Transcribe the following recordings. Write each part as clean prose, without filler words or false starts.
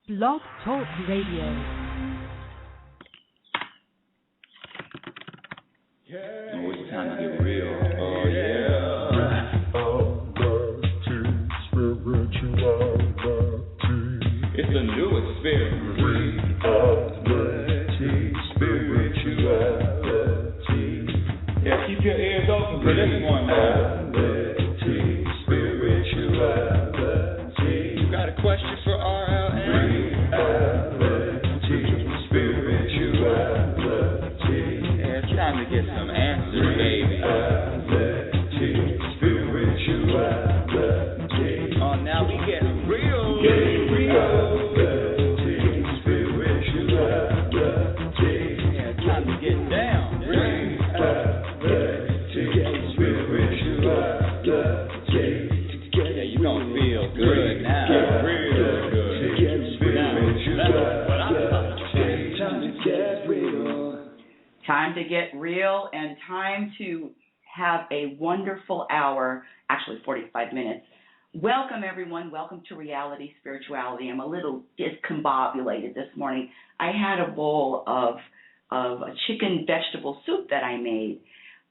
Blog Talk Radio. Oh, it's time to get real. Oh, yeah. It's a new experience. Reality, spirituality. Yeah, keep your ears open for this one, man. Spirituality. You got a question for RLN? Reality, spirituality. Yeah, it's time to get some answers, baby. Spirituality. Oh, now we get real. Getting real. Spirituality. Yeah, it's time to get down. Reality, spirituality. Yeah, you gonna feel good now. Real good. Time to get real. Time to get real and time to have a wonderful hour, actually 45 minutes. Welcome, everyone. Welcome to Reality Spirituality. I'm a little discombobulated this morning. I had a bowl of a chicken vegetable soup that I made,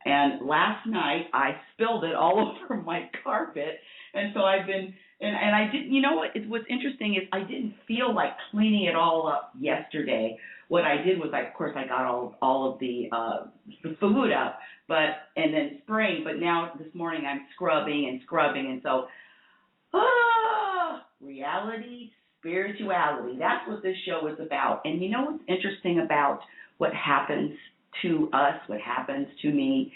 and last night I spilled it all over my carpet, and so I've been, and I didn't, you know what, what's interesting is I didn't feel like cleaning it all up yesterday. What I did was, of course, I got all of the food up, and then spraying, but now this morning I'm scrubbing, and so, reality, spirituality, that's what this show is about. And you know what's interesting about what happens to us, what happens to me?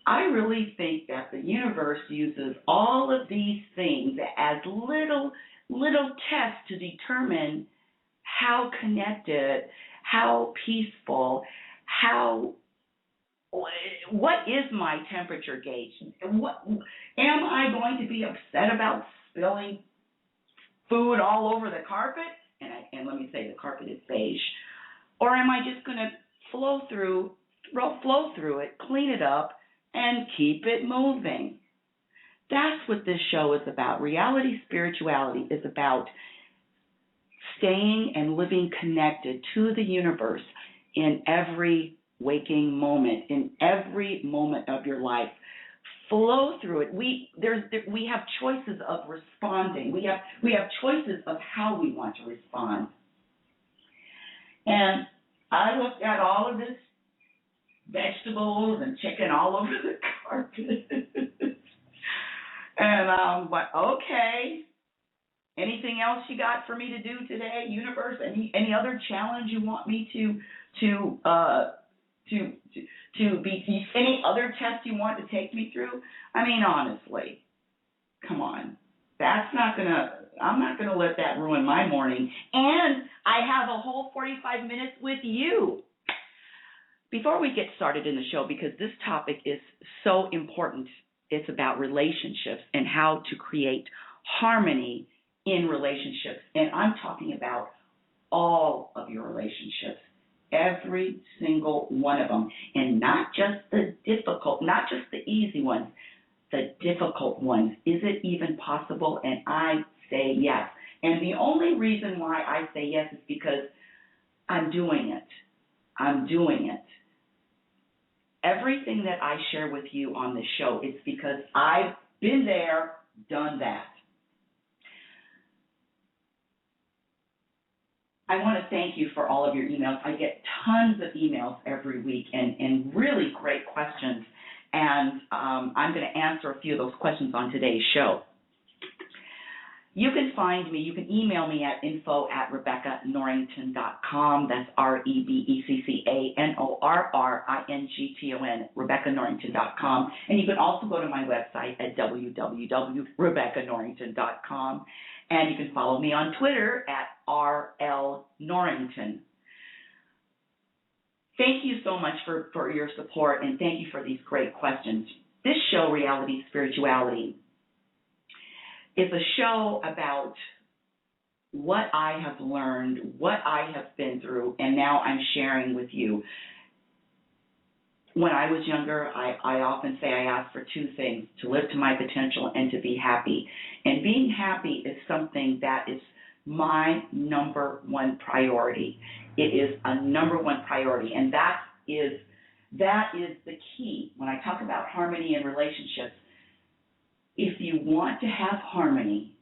I really think that the universe uses all of these things as little tests to determine how connected, how peaceful, what is my temperature gauge? What am I going to be upset about spilling food all over the carpet? And let me say the carpet is beige. Or am I just going to flow through it, clean it up, and keep it moving? That's what this show is about. Reality Spirituality is about staying and living connected to the universe in every waking moment, in every moment of your life. Flow through it. We have choices of responding. We have choices of how we want to respond. And I looked at all of this vegetables and chicken all over the carpet. And I'm like, okay. Anything else you got for me to do today, universe? Any other challenge you want me to be? Any other test you want to take me through? I mean, honestly, come on. I'm not gonna let that ruin my morning. And I have a whole 45 minutes with you. Before we get started in the show, because this topic is so important, it's about relationships and how to create harmony in relationships. And I'm talking about all of your relationships, every single one of them, and not just the difficult, not just the easy ones, the difficult ones. Is it even possible? And I say yes. And the only reason why I say yes is because I'm doing it. I'm doing it. Everything that I share with you on this show is because I've been there, done that. I want to thank you for all of your emails. I get tons of emails every week and really great questions. And I'm going to answer a few of those questions on today's show. You can find me, you can email me at info@RebeccaNorrington.com. That's RebeccaNorrington, RebeccaNorrington.com. And you can also go to my website at www.RebeccaNorrington.com. And you can follow me on Twitter at RL Norrington. Thank you so much for your support, and thank you for these great questions. This show, Reality Spirituality, is a show about what I have learned, what I have been through, and now I'm sharing with you. When I was younger, I often say I asked for two things: to live to my potential and to be happy. And being happy is something that is my number one priority. It is a number one priority, and that is the key. When I talk about harmony in relationships, if you want to have harmony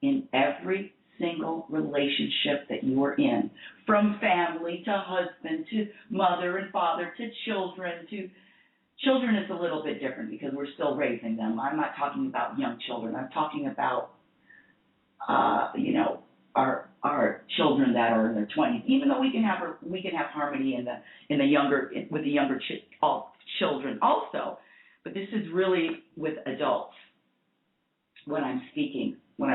in every single relationship that you are in, from family to husband to mother and father to children is a little bit different because we're still raising them. I'm not talking about young children. I'm talking about our children that are in their 20s. Even though we can have harmony with the younger children also, but this is really with adults when I'm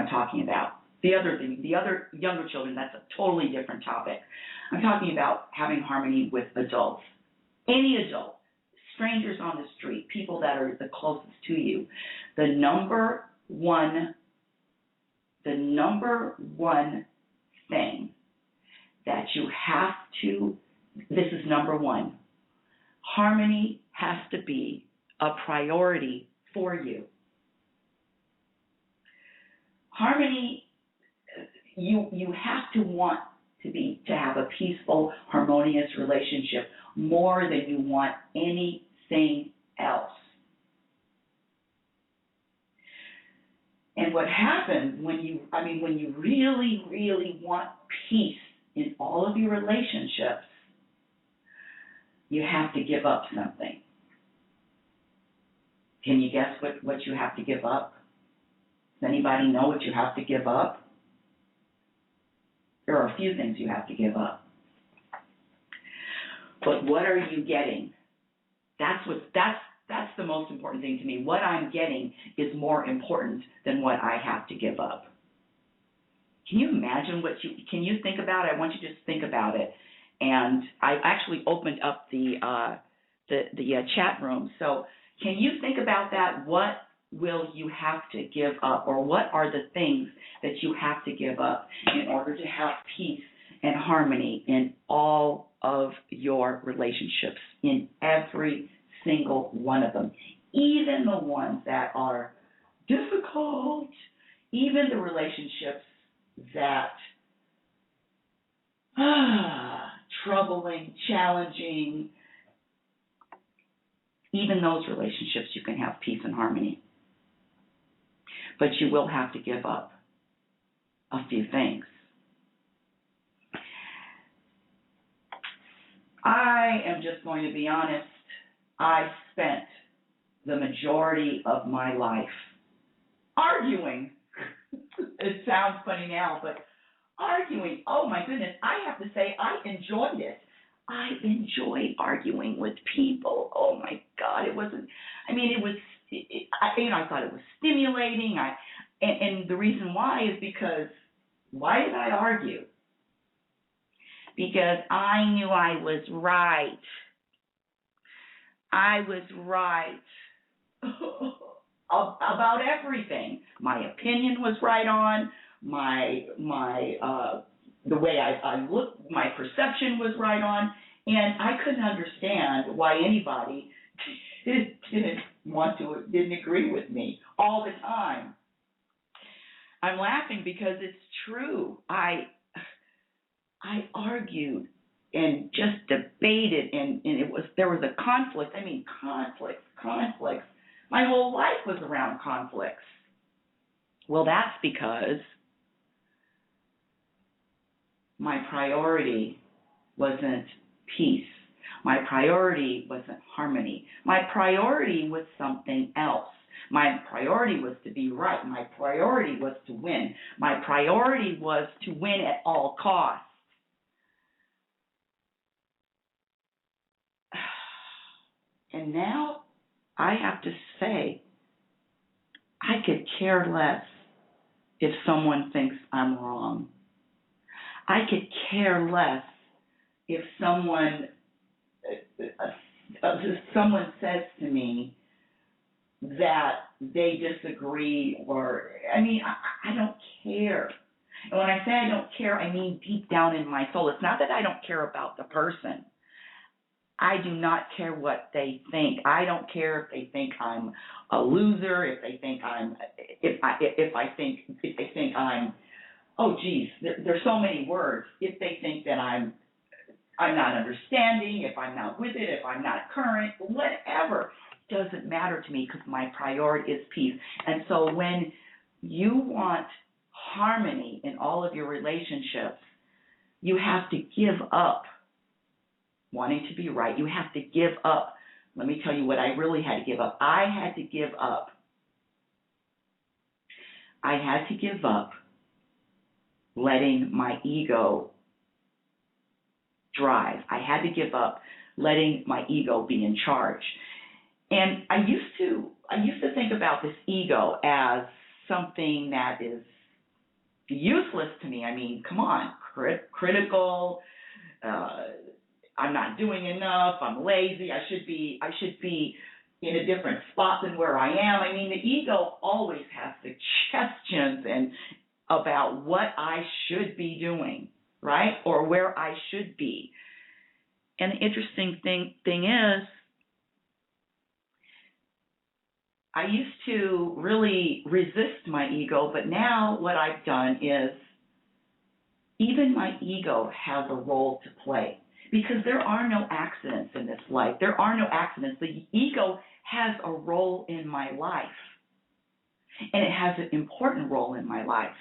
talking about. The other younger children, that's a totally different topic. I'm talking about having harmony with adults. Any adult, strangers on the street, people that are the closest to you. The number one thing that you have to, this is number one, harmony has to be a priority for you. Harmony, you have to want to have a peaceful, harmonious relationship more than you want anything else. And what happens when you really, really want peace in all of your relationships, you have to give up something. Can you guess what you have to give up? Does anybody know what you have to give up? There are a few things you have to give up. But what are you getting? That's the most important thing to me. What I'm getting is more important than what I have to give up. Can you imagine can you think about it? I want you to just think about it. And I actually opened up the chat room. So can you think about that? What will you have to give up, or what are the things that you have to give up in order to have peace and harmony in all of your relationships, in every single one of them, even the ones that are difficult, even the relationships that troubling, challenging, even those relationships you can have peace and harmony. But you will have to give up a few things. I am just going to be honest. I spent the majority of my life arguing. It sounds funny now, but arguing. Oh my goodness, I have to say I enjoyed it. I enjoyed arguing with people. Oh my God, I thought it was stimulating. And the reason why is because, why did I argue? Because I knew I was right. I was right about everything. My opinion was right on. The way I looked, my perception was right on, and I couldn't understand why anybody didn't agree with me all the time. I'm laughing because it's true. I argued and just debated, and there was a conflict. I mean, conflicts. My whole life was around conflicts. Well, that's because my priority wasn't peace. My priority wasn't harmony. My priority was something else. My priority was to be right. My priority was to win. My priority was to win at all costs. And now I have to say, I could care less if someone thinks I'm wrong. I could care less if someone says to me that they disagree, I don't care. And when I say I don't care, I mean deep down in my soul. It's not that I don't care about the person. I do not care what they think. I don't care if they think I'm a loser, if they think I'm oh geez, there's so many words. If they think that I'm not understanding, if I'm not with it, if I'm not current, whatever, doesn't matter to me because my priority is peace. And so when you want harmony in all of your relationships, you have to give up wanting to be right. You have to give up. Let me tell you what I really had to give up. I had to give up letting my ego drive. I had to give up letting my ego be in charge. And I used to think about this ego as something that is useless to me. I mean, come on, critical. I'm not doing enough. I'm lazy. I should be in a different spot than where I am. I mean, the ego always has suggestions and about what I should be doing, right? Or where I should be. And the interesting thing is, I used to really resist my ego, but now what I've done is even my ego has a role to play because there are no accidents in this life. There are no accidents. The ego has a role in my life, and it has an important role in my life.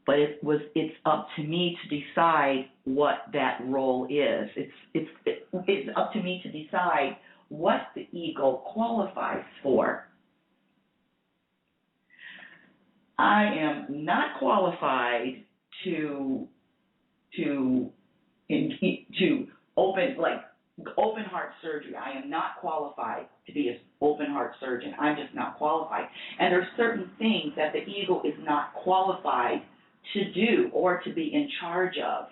But it's up to me to decide what that role is. It's up to me to decide what the ego qualifies for. I am not qualified to open heart surgery. I am not qualified to be an open heart surgeon. I'm just not qualified. And there's certain things that the ego is not qualified to do or to be in charge of.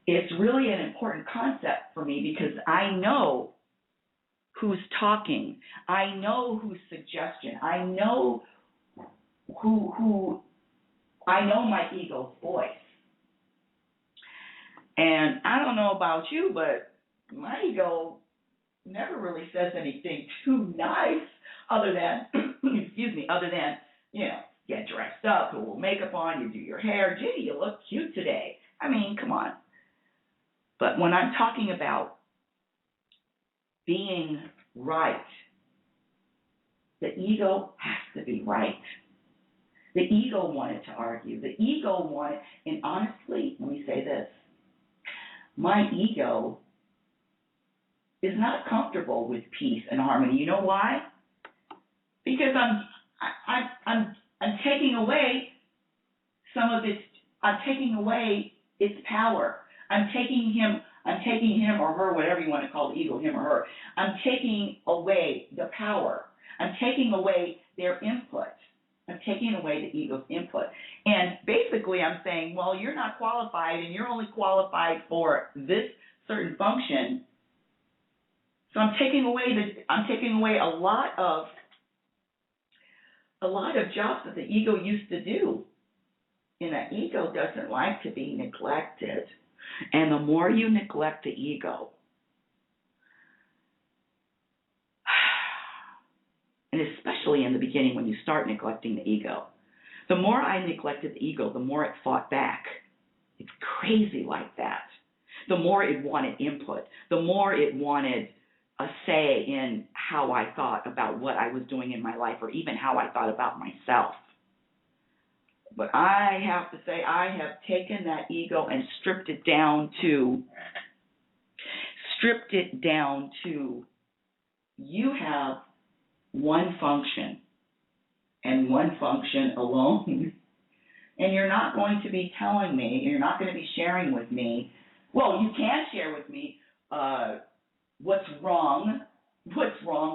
It's really an important concept for me because I know who's talking. I know whose suggestion. I know I know my ego's voice. And I don't know about you, but my ego never really says anything too nice other than, get dressed up, put a little makeup on, you do your hair. Gee, you look cute today. I mean, come on. But when I'm talking about being right, the ego has to be right. The ego wanted to argue. The ego wanted, and honestly, let me say this. My ego is not comfortable with peace and harmony. You know why? Because I'm taking away some of its. I'm taking away its power. I'm taking him or her, whatever you want to call the ego, him or her. I'm taking away the power. I'm taking away their input. I'm taking away the ego's input. And basically I'm saying, well, you're not qualified and you're only qualified for this certain function. So I'm taking away a lot of jobs that the ego used to do. And the ego doesn't like to be neglected. And the more you neglect the ego, and especially in the beginning when you start neglecting the ego, the more I neglected the ego, the more it fought back. It's crazy like that. The more it wanted input, the more it wanted a say in how I thought about what I was doing in my life or even how I thought about myself. But I have to say, I have taken that ego and stripped it down to you have one function and one function alone. And you're not going to be telling me, you're not going to be sharing with me, well, you can share with me what's wrong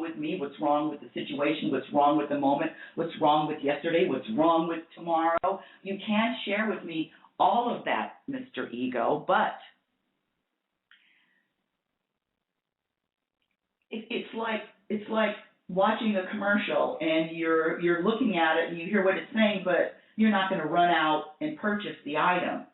with me, what's wrong with the situation, what's wrong with the moment, what's wrong with yesterday, what's wrong with tomorrow. You can share with me all of that, Mr. Ego, but it's like watching a commercial and you're looking at it and you hear what it's saying, but you're not going to run out and purchase the item.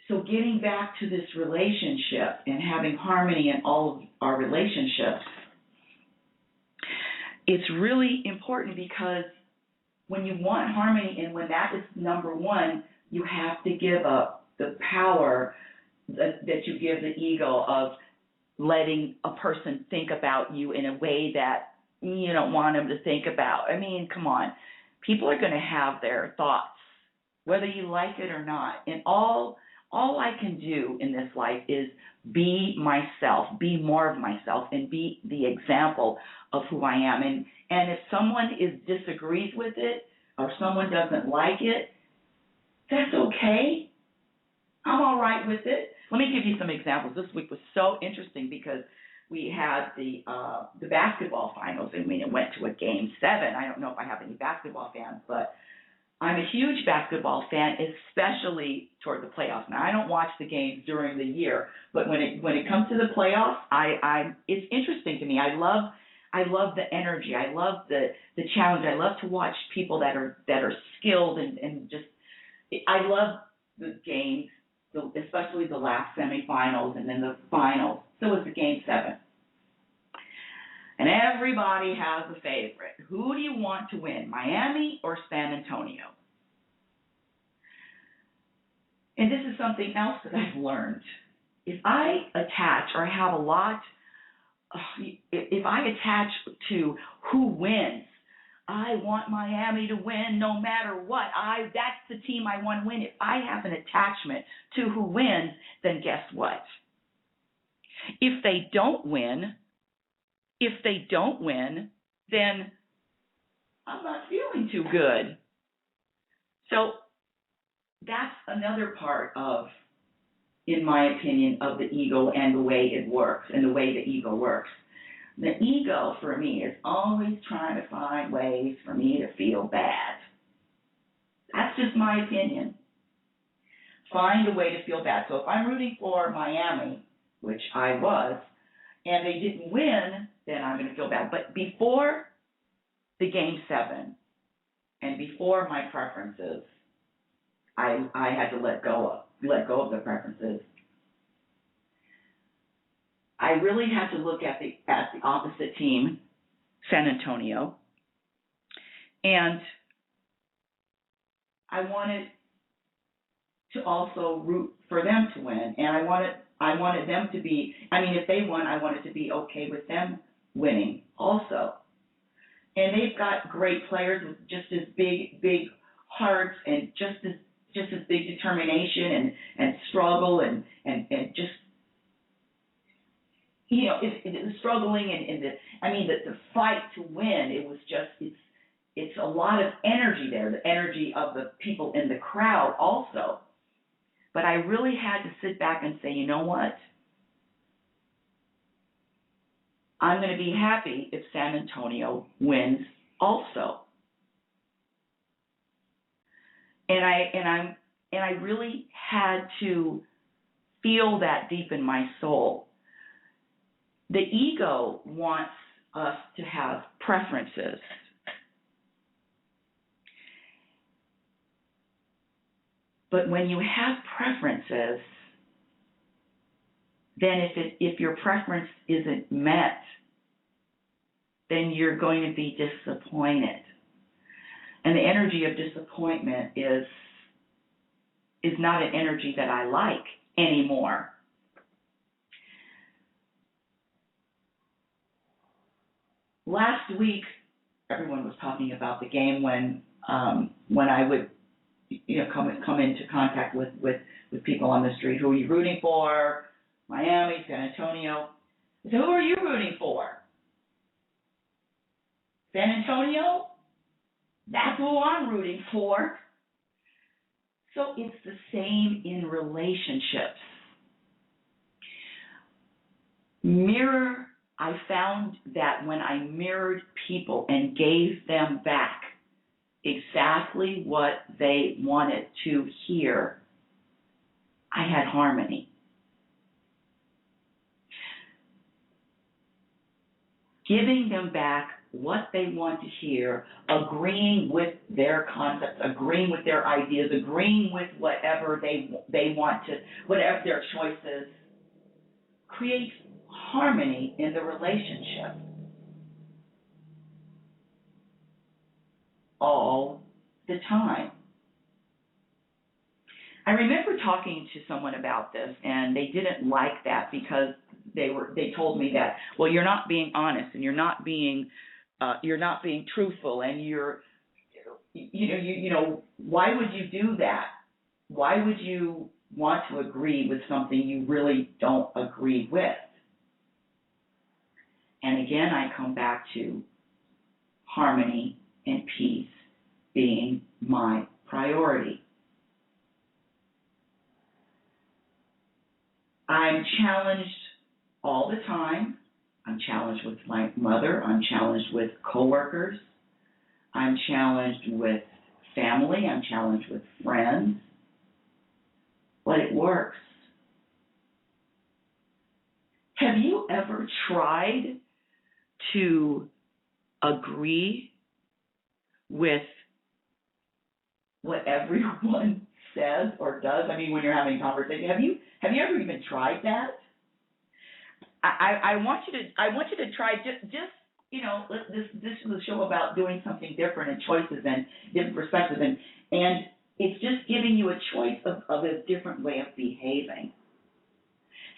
So getting back to this relationship and having harmony in all of our relationships, it's really important because when you want harmony and when that is number one, you have to give up the power that you give the ego of letting a person think about you in a way that you don't want them to think about. I mean, come on. People are going to have their thoughts, whether you like it or not. And all I can do in this life is be myself, be more of myself, and be the example of who I am. And if someone disagrees with it or someone doesn't like it, that's okay. I'm all right with it. Let me give you some examples. This week was so interesting because we had the basketball finals, and we went to a game 7. I don't know if I have any basketball fans, but I'm a huge basketball fan, especially toward the playoffs. Now, I don't watch the games during the year, but when it comes to the playoffs, it's interesting to me. I love the energy. I love the challenge. I love to watch people that are skilled and just. I love the games, especially the last semifinals and then the finals. So is the game 7. And everybody has a favorite. Who do you want to win, Miami or San Antonio? And this is something else that I've learned. If I attach or I have a lot, if I attach to who wins, I want Miami to win no matter what. That's the team I want to win. If I have an attachment to who wins, then guess what? If they don't win, then I'm not feeling too good. So that's another part of, in my opinion, of the ego and the way it works and the way the ego works. The ego, for me, is always trying to find ways for me to feel bad. That's just my opinion. Find a way to feel bad. So if I'm rooting for Miami, which I was, and they didn't win, then I'm going to feel bad. But before the game 7 and before my preferences, I had to let go of the preferences. I really had to look at the opposite team, San Antonio, and I wanted to also root for them to win, and I wanted them to be. I mean, if they won, I wanted to be okay with them winning also. And they've got great players with just as big hearts and just as big determination and struggle and just. You know, it struggling and the fight to win. It was just it's a lot of energy there, the energy of the people in the crowd also. But I really had to sit back and say, you know what? I'm going to be happy if San Antonio wins also. And I really had to feel that deep in my soul. The ego wants us to have preferences. But when you have preferences, then if your preference isn't met, then you're going to be disappointed. And the energy of disappointment is not an energy that I like anymore. Last week, everyone was talking about the game when I would, come into contact with people on the street. Who are you rooting for? Miami, San Antonio. So who are you rooting for? San Antonio? That's who I'm rooting for. So it's the same in relationships. I found that when I mirrored people and gave them back exactly what they wanted to hear, I had harmony. Giving them back what they want to hear, agreeing with their concepts, agreeing with their ideas, agreeing with whatever they want to, whatever their choices, creates harmony in the relationship. all the time. I remember talking to someone about this, and they didn't like that because they told me that, well, you're not being honest, and you're not being truthful, and you know, why would you do that? Why would you want to agree with something you really don't agree with? And again, I come back to harmony and peace being my priority. I'm challenged all the time. I'm challenged with my mother. I'm challenged with coworkers. I'm challenged with family. I'm challenged with friends. But it works. Have you ever tried to agree with what everyone says or does? I mean, when you're having a conversation, have you ever even tried that? I want you to try just you know, this is a show about doing something different and choices and different perspectives, and it's just giving you a choice of a different way of behaving.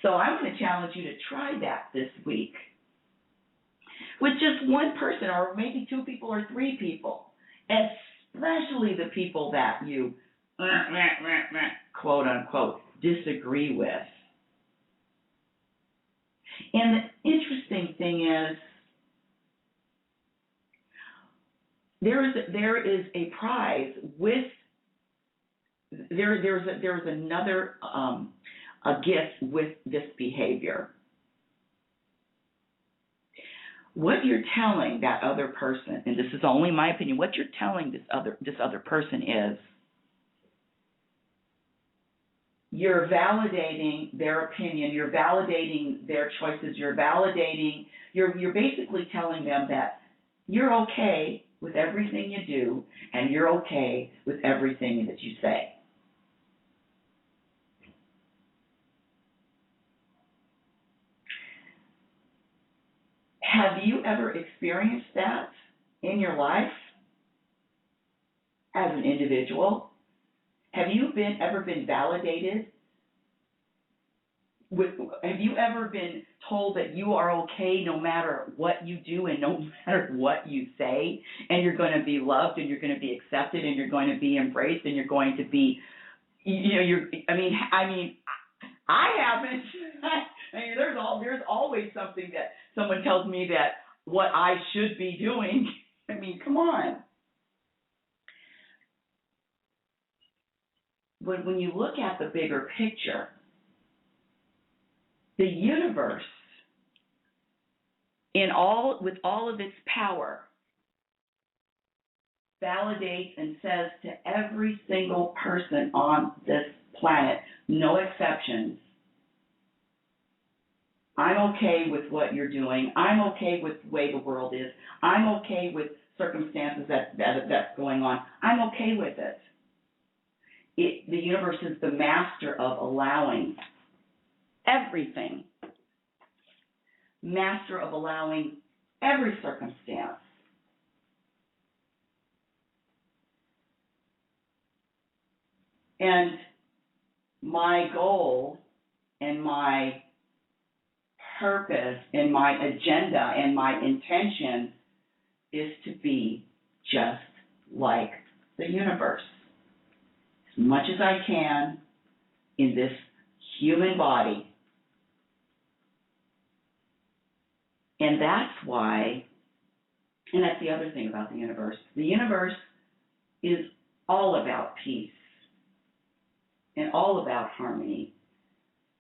So I'm going to challenge you to try that this week with just one person, or maybe two people or three people, especially the people that you quote unquote disagree with. And the interesting thing is, there is a prize with there's another a gift with this behavior. What you're telling that other person, and this is only my opinion, what you're telling this other person is, you're validating their opinion, you're validating their choices, you're basically telling them that you're okay with everything you do, and you're okay with everything that you say. Have you ever experienced that in your life as an individual? Have you ever been validated? Have you ever been told that you are okay no matter what you do and no matter what you say, and you're going to be loved and you're going to be accepted and you're going to be embraced and you're going to be, you know, I haven't. I mean, there's always something that someone tells me that what I should be doing. I mean, come on. But when you look at the bigger picture, the universe, with all of its power, validates and says to every single person on this planet, no exceptions, I'm okay with what you're doing. I'm okay with the way the world is. I'm okay with circumstances that's going on. I'm okay with it. The universe is the master of allowing everything. Master of allowing every circumstance. And my goal and my purpose and my agenda and my intention is to be just like the universe. As much as I can in this human body. And that's why, and that's the other thing about the universe. The universe is all about peace and all about harmony.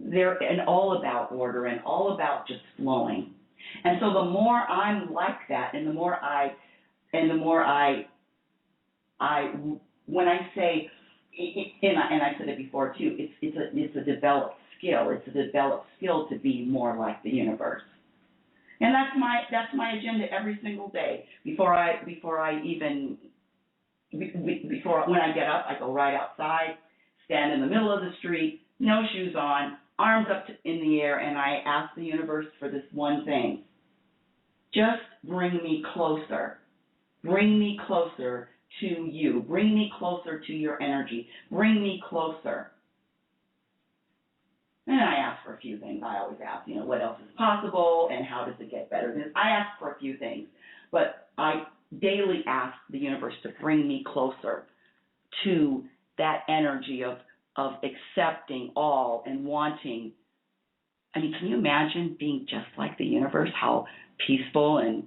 And all about order and all about just flowing. And so the more I'm like that, and the more I when I say, and I said it before too, it's a developed skill. It's a developed skill to be more like the universe. And that's my agenda every single day. When I get up, I go right outside, stand in the middle of the street, no shoes on, arms up in the air, and I ask the universe for this one thing. Just bring me closer. Bring me closer to you. Bring me closer to your energy. Bring me closer. And I ask for a few things. I always ask, what else is possible and how does it get better? I ask for a few things, but I daily ask the universe to bring me closer to that energy of accepting all and wanting. I mean, can you imagine being just like the universe? How peaceful and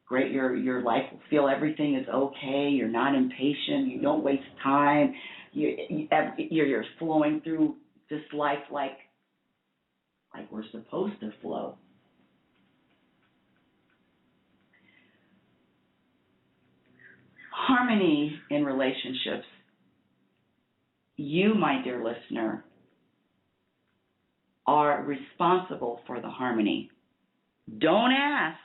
great your life will feel. Everything is okay. You're not impatient. You don't waste time. You're flowing through this life like we're supposed to flow. Harmony in relationships. You, my dear listener, are responsible for the harmony. Don't ask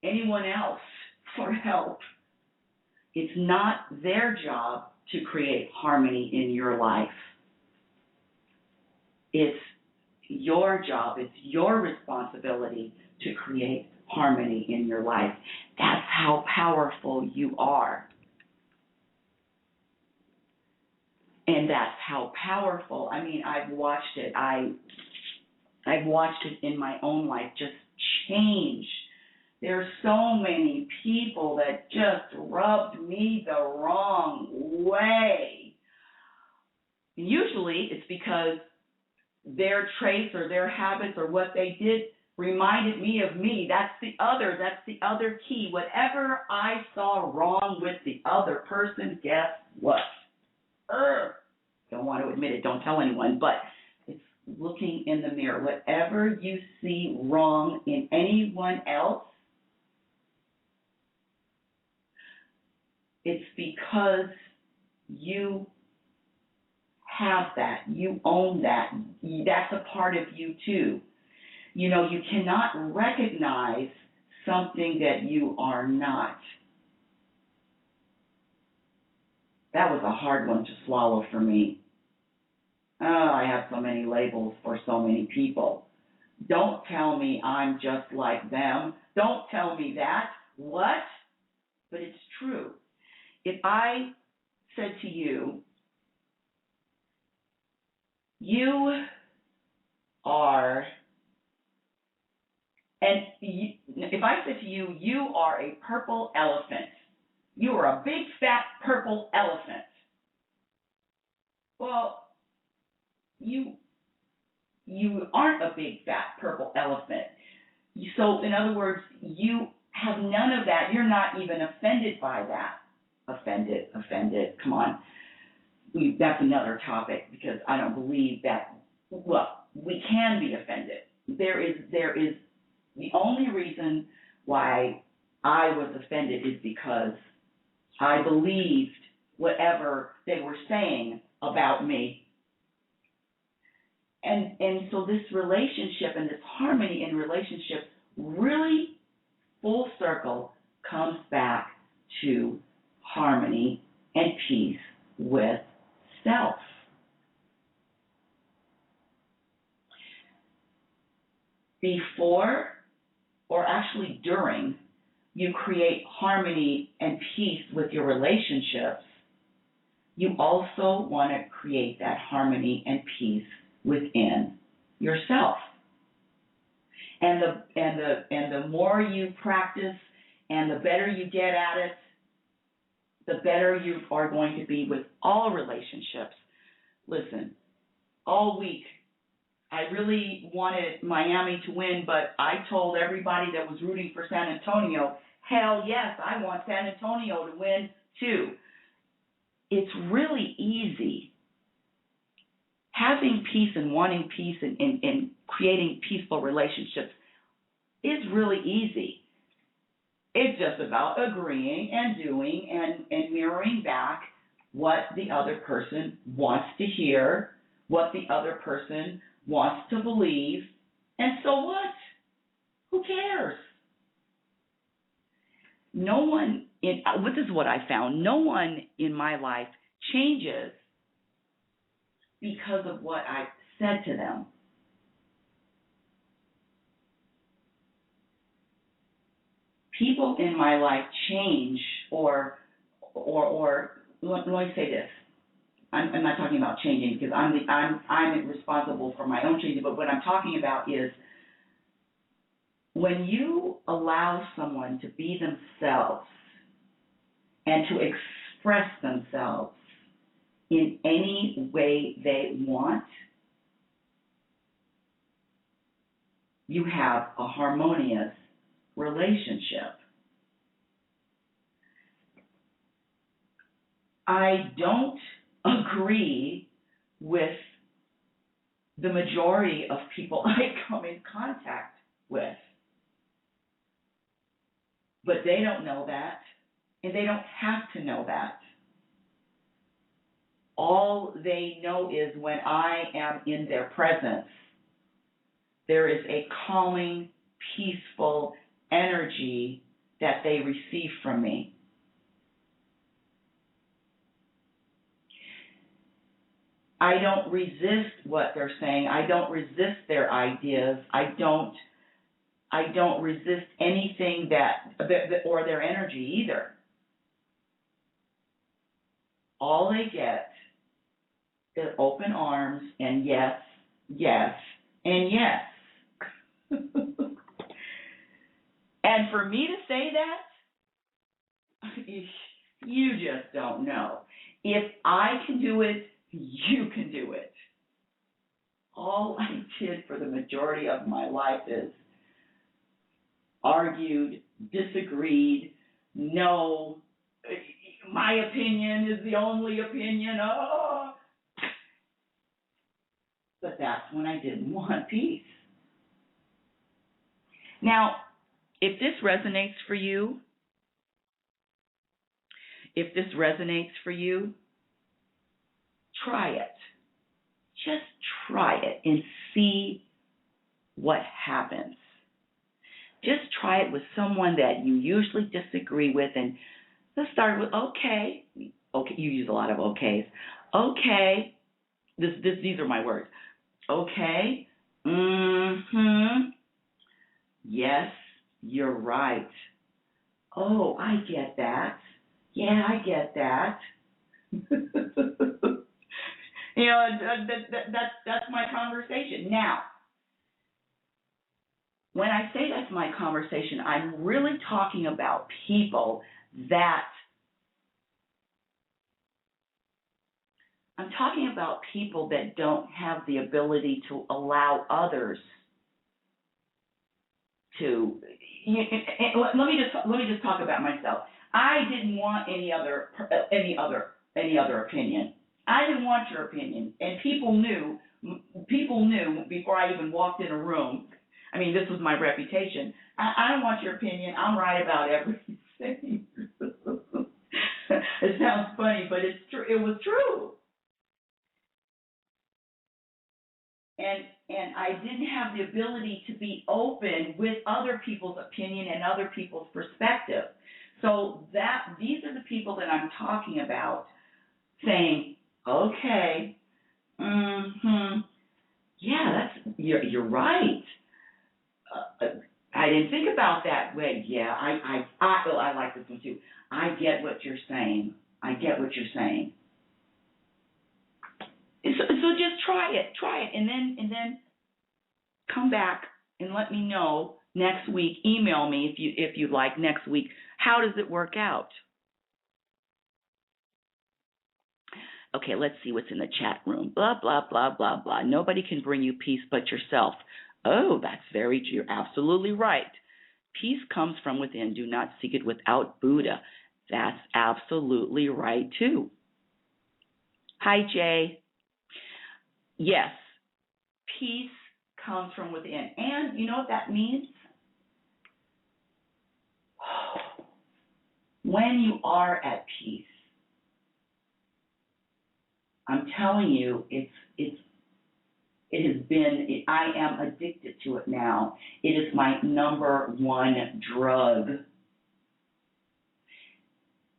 anyone else for help. It's not their job to create harmony in your life. It's your job, it's your responsibility to create harmony in your life. That's how powerful you are. And that's how powerful, I've watched it. I've watched it in my own life just change. There's so many people that just rubbed me the wrong way. And usually it's because their traits or their habits or what they did reminded me of me. That's the other key. Whatever I saw wrong with the other person, guess what? Don't want to admit it, don't tell anyone, but it's looking in the mirror. Whatever you see wrong in anyone else, it's because you have that. You own that. That's a part of you too. You cannot recognize something that you are not. That was a hard one to swallow for me. I have so many labels for so many people. Don't tell me I'm just like them. Don't tell me that. What? But it's true. If I said to you, you are, if I said to you, you are a purple elephant. You are a big, fat, purple elephant. Well, you aren't a big, fat, purple elephant. So, in other words, you have none of that. You're not even offended by that. Offended, come on. That's another topic because I don't believe that, we can be offended. There is the only reason why I was offended is because I believed whatever they were saying about me. And so this relationship and this harmony in relationships really full circle comes back to harmony and peace with self. Before, or actually during, you create harmony and peace with your relationships, you also want to create that harmony and peace within yourself. And the more you practice and the better you get at it, the better you are going to be with all relationships. Listen, all week, I really wanted Miami to win, but I told everybody that was rooting for San Antonio, hell yes, I want San Antonio to win too. It's really easy. Having peace and wanting peace and creating peaceful relationships is really easy. It's just about agreeing and doing and mirroring back what the other person wants to hear, what the other person wants to believe, and so what? Who cares? This is what I found, no one in my life changes because of what I said to them. people in my life change or let me say this. I'm not talking about changing because I'm responsible for my own changing, but what I'm talking about is when you allow someone to be themselves and to express themselves in any way they want, you have a harmonious relationship. I don't agree with the majority of people I come in contact with, but they don't know that, and they don't have to know that. All they know is when I am in their presence, there is a calming, peaceful energy that they receive from me. I don't resist what they're saying. I don't resist their ideas. I don't resist anything or their energy either. All they get is open arms and yes, yes, and yes. And for me to say that, you just don't know. If I can do it, you can do it. All I did for the majority of my life is argued, disagreed, no, my opinion is the only opinion, oh. But that's when I didn't want peace. Now, if this resonates for you, try it. Just try it and see what happens. Just try it with someone that you usually disagree with, and let's start with okay. Okay, you use a lot of okays. Okay, these are my words. Okay. Yes, you're right. Oh, I get that. Yeah, I get that. That's my conversation. Now, when I say that's my conversation, I'm really talking about people that don't have the ability to allow others to. Let me just talk about myself. I didn't want any other opinion. I didn't want your opinion, and people knew before I even walked in a room. I mean, this was my reputation. I don't want your opinion. I'm right about everything. It sounds funny, but it's true. It was true. And I didn't have the ability to be open with other people's opinion and other people's perspective. So these are the people that I'm talking about, saying, okay, yeah, you're right. I didn't think about that way. Yeah, I like this one too. I get what you're saying. So just try it, and then come back and let me know next week. Email me if you'd like next week. How does it work out? Okay, let's see what's in the chat room. Blah, blah, blah, blah, blah. Nobody can bring you peace but yourself. Oh, that's very true. You're absolutely right. Peace comes from within. Do not seek it without Buddha. That's absolutely right, too. Hi, Jay. Yes, peace comes from within. And you know what that means? When you are at peace, I'm telling you, I am addicted to it now. It is my number one drug.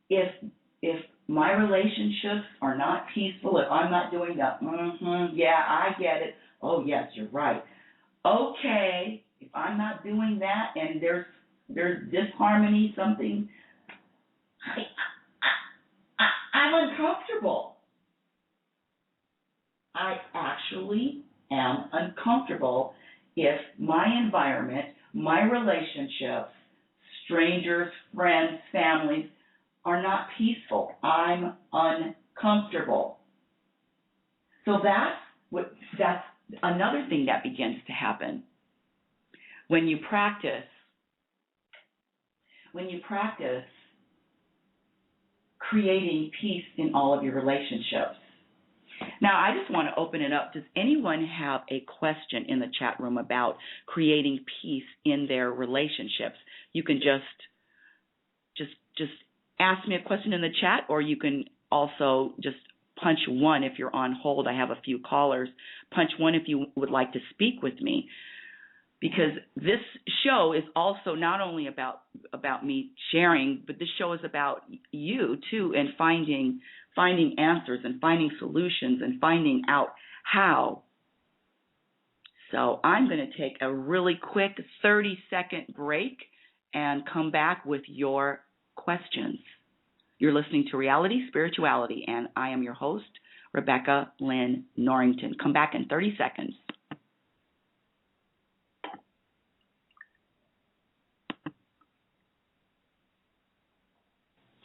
If my relationships are not peaceful, if I'm not doing that, yeah, I get it. Oh, yes, you're right. Okay, if I'm not doing that and there's there's disharmony, something, I'm uncomfortable. I actually am uncomfortable if my environment, my relationships, strangers, friends, families are not peaceful. I'm uncomfortable. So that's another thing that begins to happen. When you practice creating peace in all of your relationships. Now, I just want to open it up. Does anyone have a question in the chat room about creating peace in their relationships? You can just ask me a question in the chat, or you can also just punch 1 if you're on hold. I have a few callers. Punch 1 if you would like to speak with me, because this show is also not only about me sharing, but this show is about you too, and finding answers and finding solutions and finding out how. So I'm going to take a really quick 30-second break and come back with your questions. You're listening to Reality Spirituality, and I am your host, Rebecca Lynn Norrington. Come back in 30 seconds.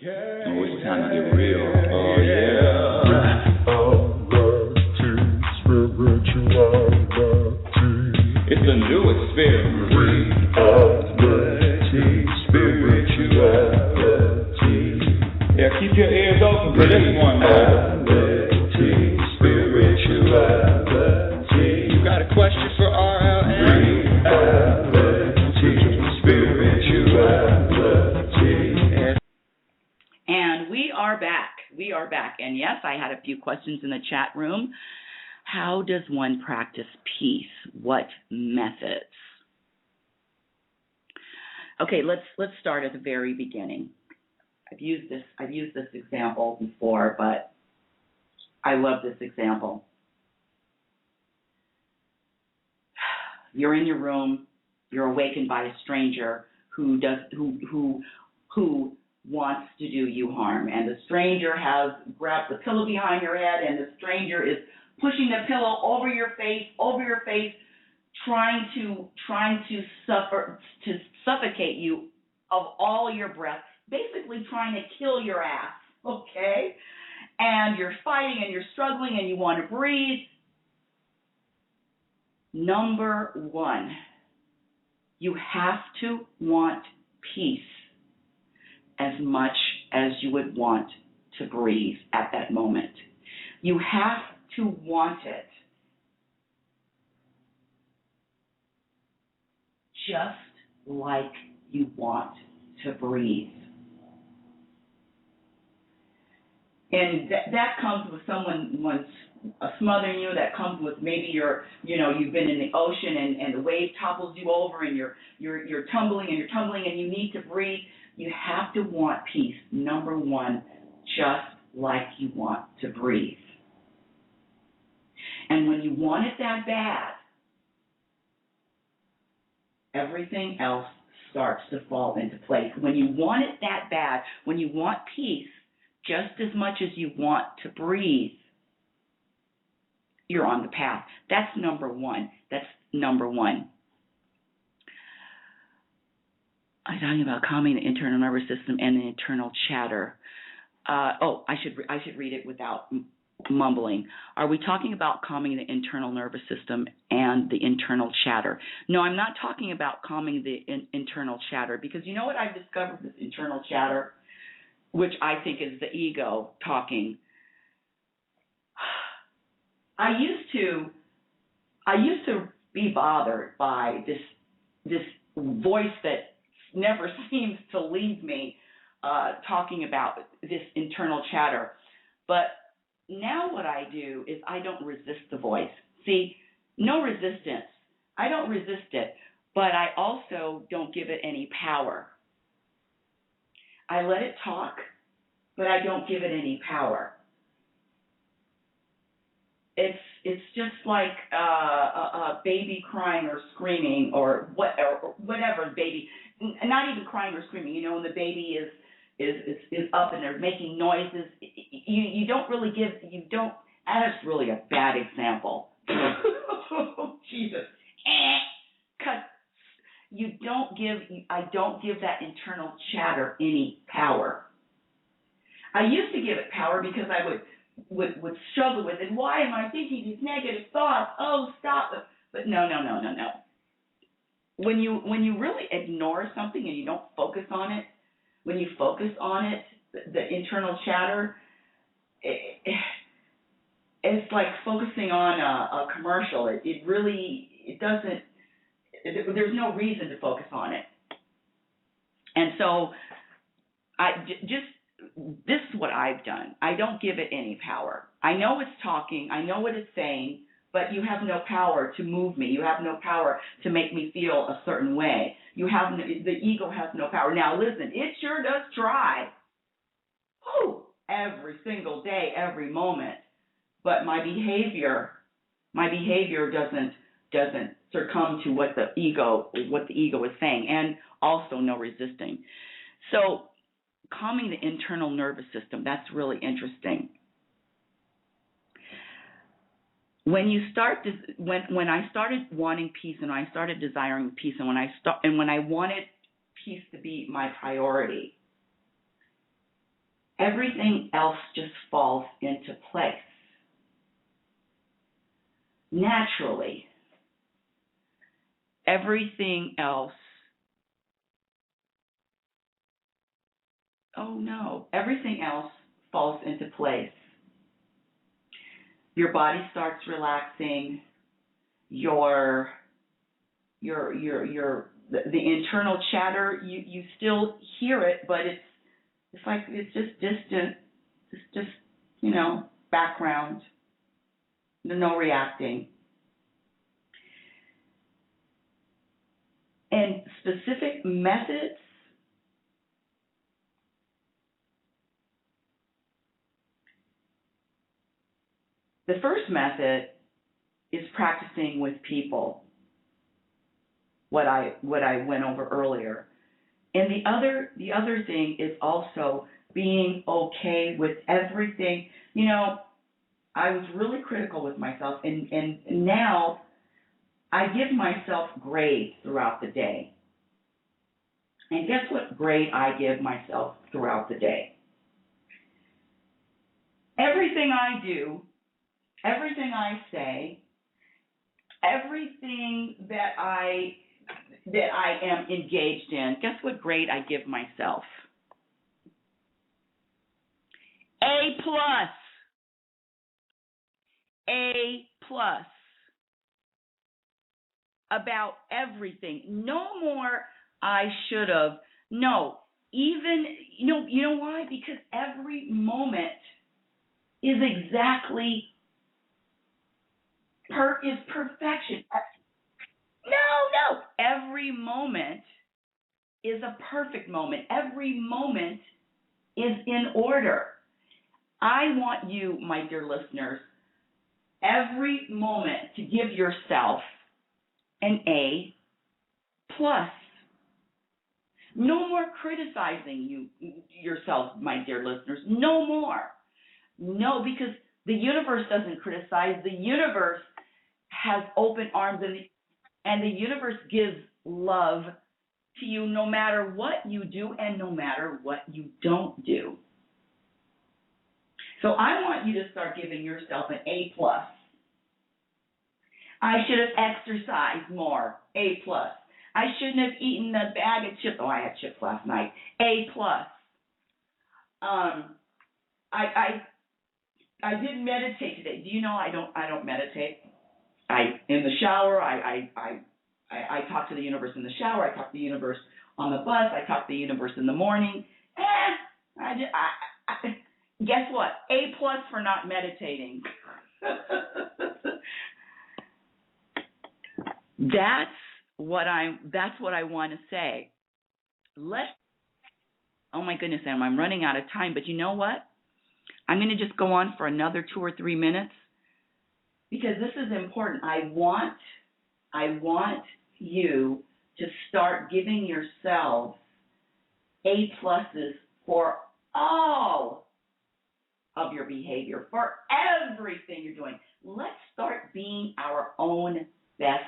Oh, it's time to get real. Oh, yeah. It's a new experience. Yeah, keep your ears open for this one, man. You got a question for RLN? And we are back. And yes, I had a few questions in the chat room. How does one practice peace? What methods? Okay, let's start at the very beginning. I've used this example before, but I love this example. You're in your room. You're awakened by a stranger who wants to do you harm, and the stranger has grabbed the pillow behind your head, and the stranger is pushing the pillow over your face, trying to suffocate you of all your breath, basically trying to kill your ass, okay? And you're fighting and you're struggling and you want to breathe. Number 1, you have to want peace as much as you would want to breathe at that moment. You have to want it just like you want to breathe. And that comes with someone once smothering you. That comes with maybe you've been in the ocean and the wave topples you over and you're tumbling and you need to breathe. You have to want peace, number 1, just like you want to breathe. And when you want it that bad, everything else starts to fall into place. When you want it that bad, when you want peace just as much as you want to breathe, you're on the path. That's number 1. I'm talking about calming the internal nervous system and the internal chatter. I should read it without mumbling. Are we talking about calming the internal nervous system and the internal chatter? No, I'm not talking about calming the internal chatter, because you know what I've discovered, this internal chatter, which I think is the ego talking. I used to be bothered by this voice that never seems to leave me, talking about this internal chatter. But now what I do is I don't resist the voice. See, no resistance. I don't resist it, but I also don't give it any power. I let it talk, but I don't give it any power. it's just like a baby crying or screaming or whatever baby, not even crying or screaming. You know, when the baby is up and they're making noises, you don't really give, you don't. That's really a bad example. Oh, Jesus. Because I don't give that internal chatter any power. I used to give it power because I would struggle with it. Why am I thinking these negative thoughts? Oh, stop it. But no. When you really ignore something and you don't focus on it, when you focus on it, the internal chatter, it's like focusing on a commercial. It doesn't, there's no reason to focus on it. And so this is what I've done. I don't give it any power. I know it's talking. I know what it's saying, but you have no power to move me. You have no power to make me feel a certain way. The ego has no power. Now listen, it sure does try. Every single day, every moment. But my behavior doesn't succumb to what the ego is saying, and also no resisting. So calming the internal nervous system, that's really interesting. When I started wanting peace, and I started desiring peace, and when I wanted peace to be my priority, everything else just falls into place naturally. Everything else. Everything else falls into place. Your body starts relaxing. The internal chatter, you still hear it, but it's just distant. It's just, background. No reacting. And specific methods. The first method is practicing with people, what I went over earlier. And the other thing is also being okay with everything. I was really critical with myself, and now I give myself grades throughout the day. And guess what grade I give myself throughout the day? Everything I do, everything I say, everything that I am engaged in, guess what grade I give myself? A+. A+. About everything. No more I should have. No. Even, you know why? Because every moment is exactly is perfection. No. Every moment is a perfect moment. Every moment is in order. I want you, my dear listeners, every moment to give yourself an A+. No more criticizing yourself, my dear listeners. No more. No, because the universe doesn't criticize. The universe has open arms, and the universe gives love to you no matter what you do and no matter what you don't do. So I want you to start giving yourself an A+. I should have exercised more. A+. I shouldn't have eaten a bag of chips. Oh, I had chips last night. A+. I didn't meditate today. Do you know I don't meditate? In the shower, I talk to the universe in the shower. I talk to the universe on the bus. I talk to the universe in the morning. Guess what? A+ for not meditating. That's what I want to say. Oh my goodness, Em, I'm running out of time, but you know what? I'm going to just go on for another 2 or 3 minutes, because this is important. I want you to start giving yourselves A+ for all of your behavior, for everything you're doing. Let's start being our own best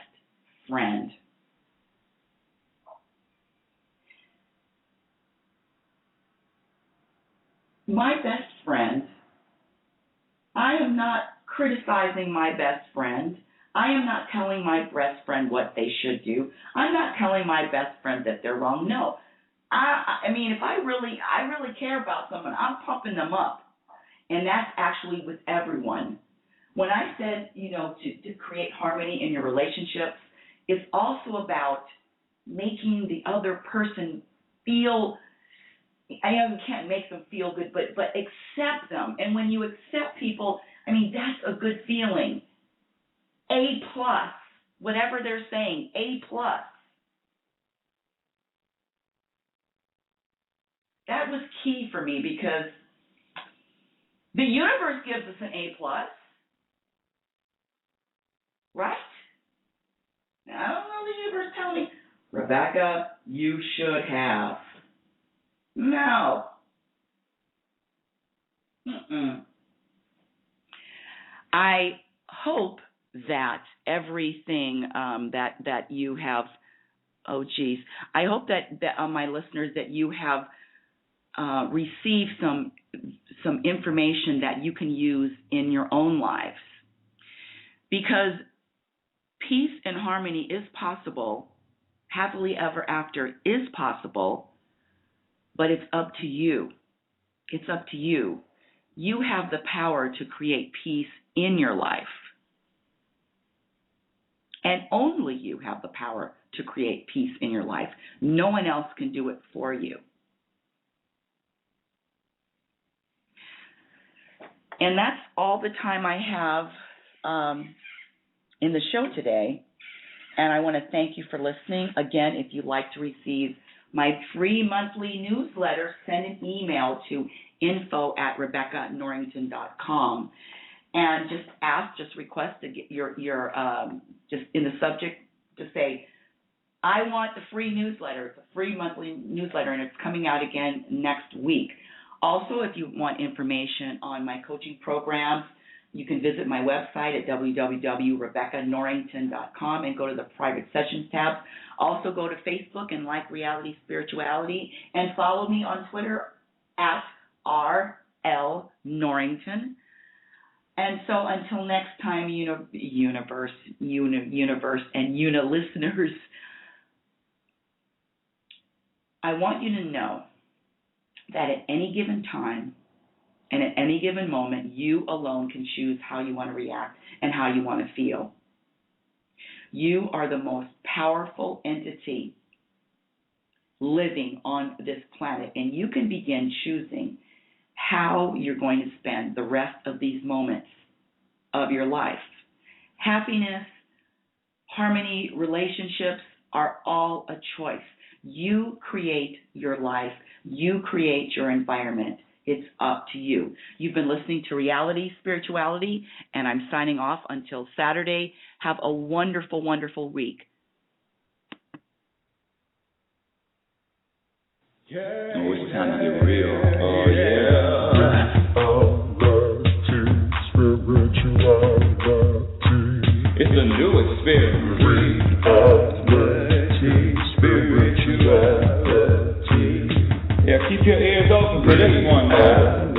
friend. My best friend, I am not criticizing my best friend. I am not telling my best friend what they should do. I'm not telling my best friend that they're wrong. No. I mean, if I really care about someone, I'm pumping them up. And that's actually with everyone. When I said, to create harmony in your relationships, it's also about making the other person feel, I know you can't make them feel good, but accept them. And when you accept people, I mean, that's a good feeling. A+, whatever they're saying, A+. That was key for me because the universe gives us an A+, right? Now, I don't know the universe telling me, Rebecca, you should have. No. I hope that everything that you have, I hope that my listeners, that you have received some information that you can use in your own lives. Because peace and harmony is possible, happily ever after is possible, but it's up to you. It's up to you. You have the power to create peace in your life. And only you have the power to create peace in your life. No one else can do it for you. And that's all the time I have in the show today. And I want to thank you for listening. Again, if you'd like to receive my free monthly newsletter, send an email to info@RebeccaNorrington.com. And just request to get your just in the subject, to say, I want the free newsletter. It's a free monthly newsletter, and it's coming out again next week. Also, if you want information on my coaching programs, you can visit my website at www.RebeccaNorrington.com and go to the private sessions tab. Also go to Facebook and like Reality Spirituality, and follow me on Twitter at RL Norrington. And so until next time, universe and listeners, I want you to know that at any given time and at any given moment, you alone can choose how you want to react and how you want to feel. You are the most powerful entity living on this planet, and you can begin choosing how you're going to spend the rest of these moments of your life. Happiness, harmony, relationships are all a choice. You create your life. You create your environment. It's up to you. You've been listening to Reality Spirituality, and I'm signing off until Saturday. Have a wonderful, wonderful week. Yeah. Oh, it's time to get real. Oh, yeah. It's a new experience. Reality Spirituality. Yeah, keep your ears open for this one now.